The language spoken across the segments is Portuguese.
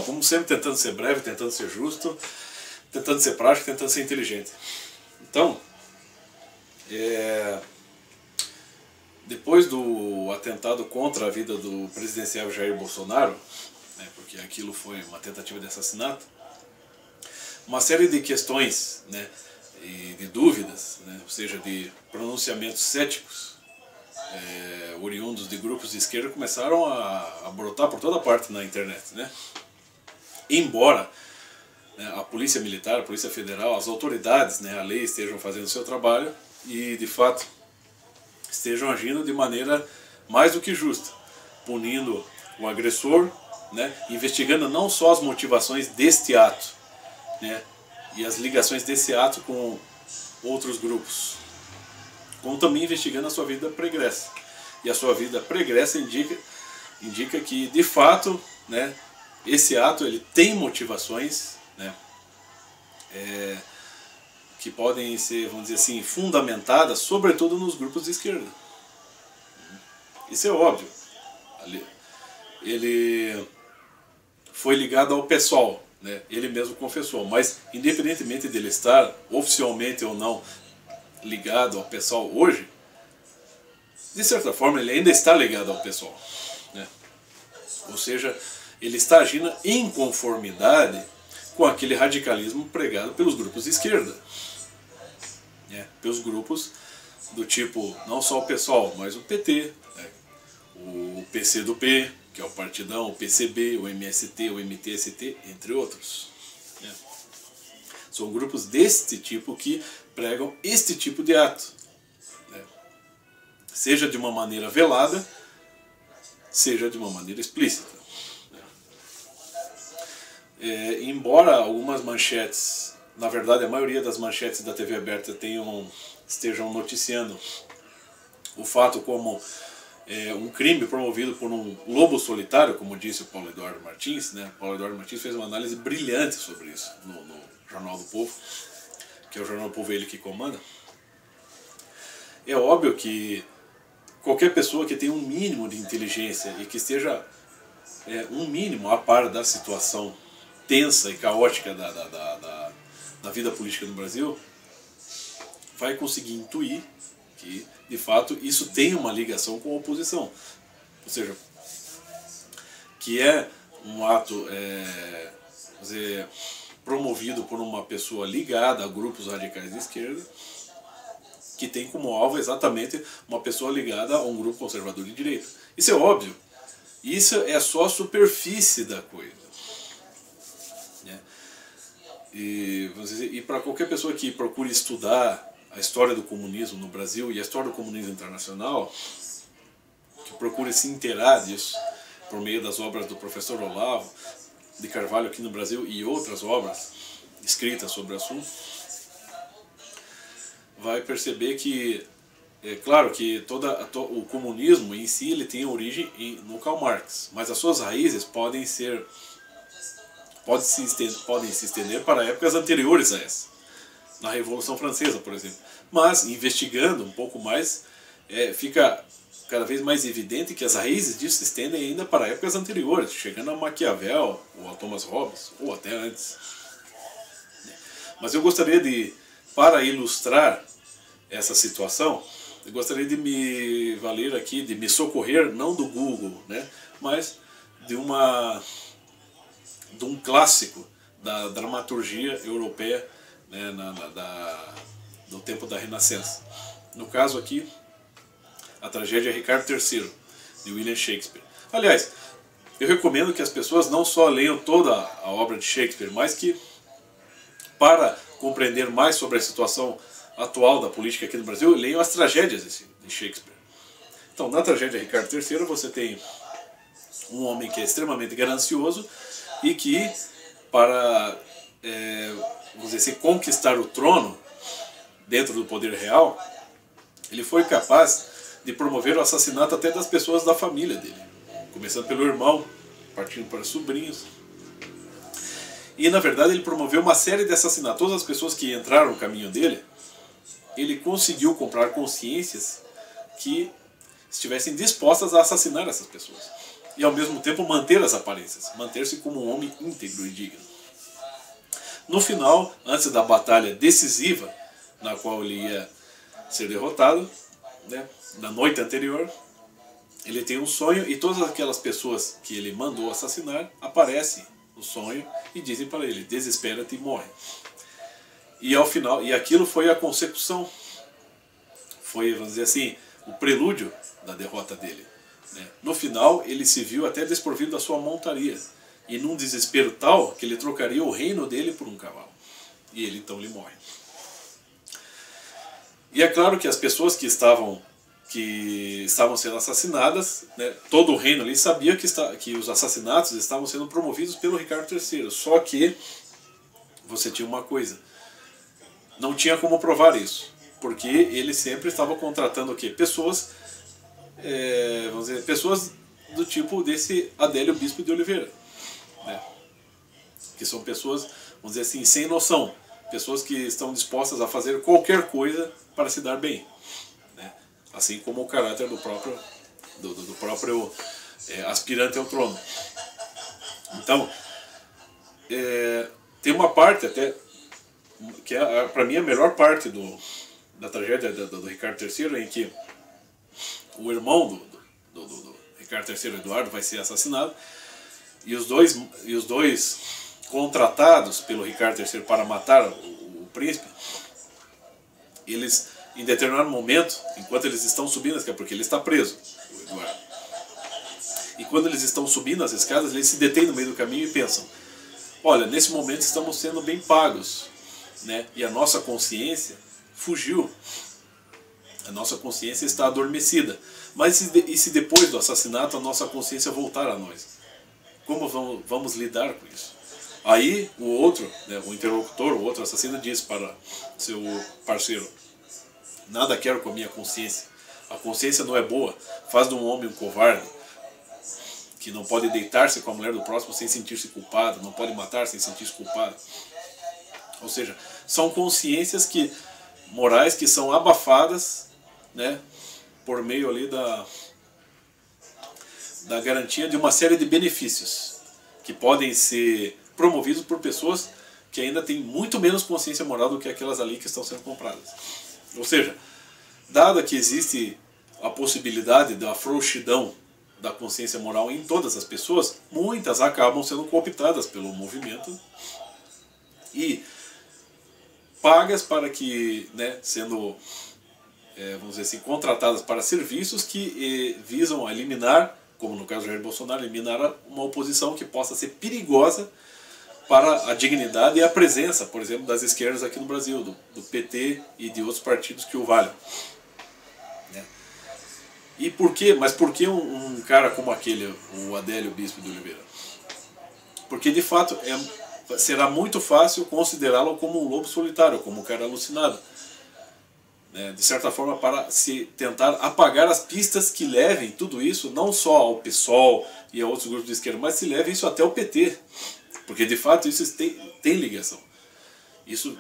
Bom, como sempre, tentando ser breve, tentando ser justo, tentando ser prático, tentando ser inteligente. Então, depois do atentado contra a vida do presidenciável Jair Bolsonaro, né, porque aquilo foi uma tentativa de assassinato, uma série de questões, né, e de dúvidas, né, ou seja, de pronunciamentos céticos, oriundos de grupos de esquerda, começaram a brotar por toda parte na internet, né? Embora, né, a Polícia Militar, a Polícia Federal, as autoridades, né, a lei estejam fazendo o seu trabalho e, de fato, estejam agindo de maneira mais do que justa, punindo o agressor, né, investigando não só as motivações deste ato, né, e as ligações desse ato com outros grupos, como também investigando a sua vida pregressa. E a sua vida pregressa indica que, de fato, né, esse ato ele tem motivações, né, que podem ser, vamos dizer assim, fundamentadas, sobretudo nos grupos de esquerda. Isso é óbvio. Ele foi ligado ao PSOL, né, ele mesmo confessou, mas independentemente dele estar oficialmente ou não ligado ao PSOL hoje, de certa forma ele ainda está ligado ao PSOL, né? Ou seja, ele está agindo em conformidade com aquele radicalismo pregado pelos grupos de esquerda, né? Pelos grupos do tipo, não só o PSOL, mas o PT, né? O PCdoB, que é o Partidão, o PCB, o MST, o MTST, entre outros, né? São grupos deste tipo que pregam este tipo de ato, né? Seja de uma maneira velada, seja de uma maneira explícita, né? Embora algumas manchetes, na verdade a maioria das manchetes da TV aberta estejam noticiando o fato como um crime promovido por um lobo solitário, como disse o Paulo Eduardo Martins, né? Paulo Eduardo Martins fez uma análise brilhante sobre isso no Jornal do Povo, que é o Jornal do Povo ele que comanda. É óbvio que qualquer pessoa que tenha um mínimo de inteligência e que esteja um mínimo a par da situação tensa e caótica da vida política no Brasil vai conseguir intuir que, de fato, isso tem uma ligação com a oposição. Ou seja, que é um ato promovido por uma pessoa ligada a grupos radicais de esquerda, que tem como alvo exatamente uma pessoa ligada a um grupo conservador de direita. Isso é óbvio. Isso é só a superfície da coisa, né? E para qualquer pessoa que procure estudar a história do comunismo no Brasil e a história do comunismo internacional, que procure se inteirar disso por meio das obras do professor Olavo de Carvalho aqui no Brasil e outras obras escritas sobre o assunto, vai perceber que, é claro que o comunismo em si ele tem origem no Karl Marx, mas as suas raízes podem se estender para épocas anteriores a essa, na Revolução Francesa, por exemplo. Mas, investigando um pouco mais, fica cada vez mais evidente que as raízes disso se estendem ainda para épocas anteriores, chegando a Maquiavel, ou a Thomas Hobbes, ou até antes. Mas eu gostaria de, para ilustrar essa situação, eu gostaria de me valer aqui, de me socorrer, não do Google, né, mas de um clássico da dramaturgia europeia, né, do tempo da Renascença. No caso aqui, a tragédia Ricardo III, de William Shakespeare. Aliás, eu recomendo que as pessoas não só leiam toda a obra de Shakespeare, mas que, para compreender mais sobre a situação atual da política aqui no Brasil, leiam as tragédias de Shakespeare. Então, na tragédia Ricardo III, você tem um homem que é extremamente ganancioso e que, para vamos dizer assim, conquistar o trono dentro do poder real, ele foi capaz de promover o assassinato até das pessoas da família dele, começando pelo irmão, partindo para sobrinhos. E, na verdade, ele promoveu uma série de assassinatos. Todas as pessoas que entraram no caminho dele, ele conseguiu comprar consciências que estivessem dispostas a assassinar essas pessoas. e ao mesmo tempo manter as aparências, manter-se como um homem íntegro e digno. No final, antes da batalha decisiva, na qual ele ia ser derrotado, né, na noite anterior, ele tem um sonho e todas aquelas pessoas que ele mandou assassinar aparecem no sonho e dizem para ele: desespera-te e morre. E ao final, e aquilo foi a consecução, foi, vamos dizer assim, o prelúdio da derrota dele, né? No final, ele se viu até desprovido da sua montaria, e num desespero tal que ele trocaria o reino dele por um cavalo. E ele então lhe morre. E é claro que as pessoas que estavam sendo assassinadas, né, todo o reino ali sabia que os assassinatos estavam sendo promovidos pelo Ricardo III. Só que você tinha uma coisa: não tinha como provar isso, porque ele sempre estava contratando o quê? Pessoas, vamos dizer, pessoas do tipo desse Adélio Bispo de Oliveira, né? Que são pessoas, vamos dizer assim, sem noção, pessoas que estão dispostas a fazer qualquer coisa para se dar bem, né? Assim como o caráter do próprio aspirante ao trono. Então, tem uma parte até que é, para mim, a melhor parte da tragédia do Ricardo III, em que o irmão do Ricardo III, Eduardo, vai ser assassinado, e os dois contratados pelo Ricardo III para matar o príncipe, eles, em determinado momento, enquanto eles estão subindo, porque ele está preso, o Eduardo, e quando eles estão subindo as escadas, eles se detêm no meio do caminho e pensam: olha, nesse momento estamos sendo bem pagos, né? E a nossa consciência fugiu, a nossa consciência está adormecida. Mas e se depois do assassinato a nossa consciência voltar a nós? Como vamos lidar com isso? Aí o outro, né, o interlocutor, o outro assassino, diz para seu parceiro: nada quero com a minha consciência. A consciência não é boa, faz de um homem um covarde, que não pode deitar-se com a mulher do próximo sem sentir-se culpado, não pode matar sem sentir-se culpado. Ou seja, são consciências morais que são abafadas, né, por meio ali da garantia de uma série de benefícios que podem ser promovidos por pessoas que ainda têm muito menos consciência moral do que aquelas ali que estão sendo compradas. Ou seja, dado que existe a possibilidade da frouxidão da consciência moral em todas as pessoas, muitas acabam sendo cooptadas pelo movimento e pagas para que, né, sendo, vamos dizer assim, contratadas para serviços que visam eliminar, como no caso do Jair Bolsonaro, eliminar uma oposição que possa ser perigosa para a dignidade e a presença, por exemplo, das esquerdas aqui no Brasil, do PT e de outros partidos que o valham, né? E por quê? Mas por que um cara como aquele, o Adélio Bispo de Oliveira? Porque de fato será muito fácil considerá-lo como um lobo solitário, como um cara alucinado, né? De certa forma, para se tentar apagar as pistas que levem tudo isso, não só ao PSOL e a outros grupos de esquerda, mas se leve isso até o PT, porque de fato isso tem ligação. Isso,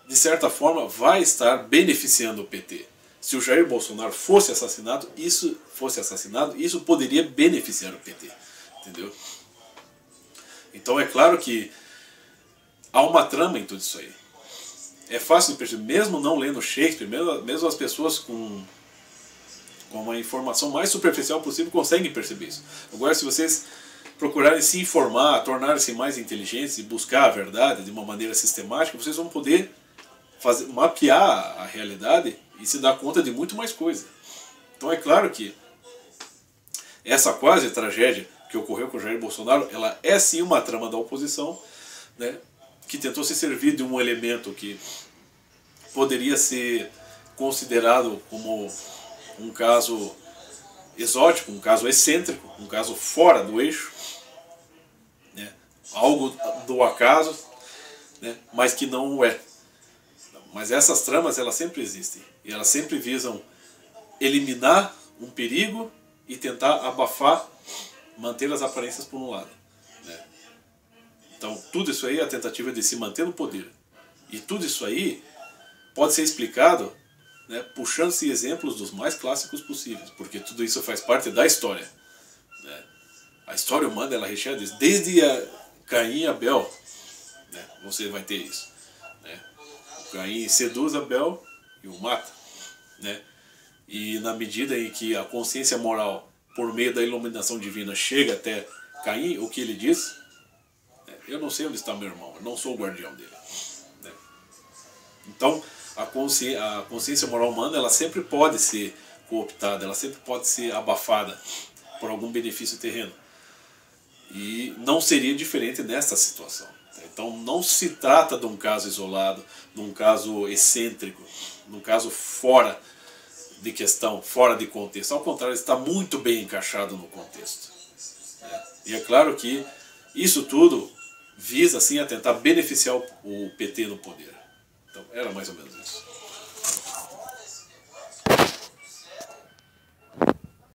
de certa forma, vai estar beneficiando o PT. Se o Jair Bolsonaro fosse assassinado, isso poderia beneficiar o PT, entendeu? Então é claro que há uma trama em tudo isso aí. É fácil de perceber, mesmo não lendo Shakespeare, mesmo as pessoas com uma informação mais superficial possível conseguem perceber isso. Agora, se vocês procurarem se informar, tornarem-se mais inteligentes e buscar a verdade de uma maneira sistemática, vocês vão poder mapear a realidade e se dar conta de muito mais coisa. Então é claro que essa quase tragédia que ocorreu com o Jair Bolsonaro, ela é sim uma trama da oposição, né, que tentou se servir de um elemento que poderia ser considerado como um caso exótico, um caso excêntrico, um caso fora do eixo, né, algo do acaso, né, mas que não o é. Mas essas tramas, elas sempre existem, e elas sempre visam eliminar um perigo e tentar abafar, manter as aparências por um lado, né? Então tudo isso aí é a tentativa de se manter no poder. E tudo isso aí pode ser explicado, né, puxando-se exemplos dos mais clássicos possíveis, porque tudo isso faz parte da história, né? A história humana ela é recheada disso. Desde Caim e Abel, né, você vai ter isso. Né? Caim seduz Abel e o mata. Né? E na medida em que a consciência moral, por meio da iluminação divina, chega até Caim, o que ele diz? Eu não sei onde está meu irmão, eu não sou o guardião dele. Né? Então, a consciência moral humana ela sempre pode ser cooptada, ela sempre pode ser abafada por algum benefício terreno. E não seria diferente nesta situação. Então não se trata de um caso isolado, de um caso excêntrico, de um caso fora de questão, fora de contexto. Ao contrário, está muito bem encaixado no contexto. E é claro que isso tudo visa assim, a tentar beneficiar o PT no poder. Então era mais ou menos isso.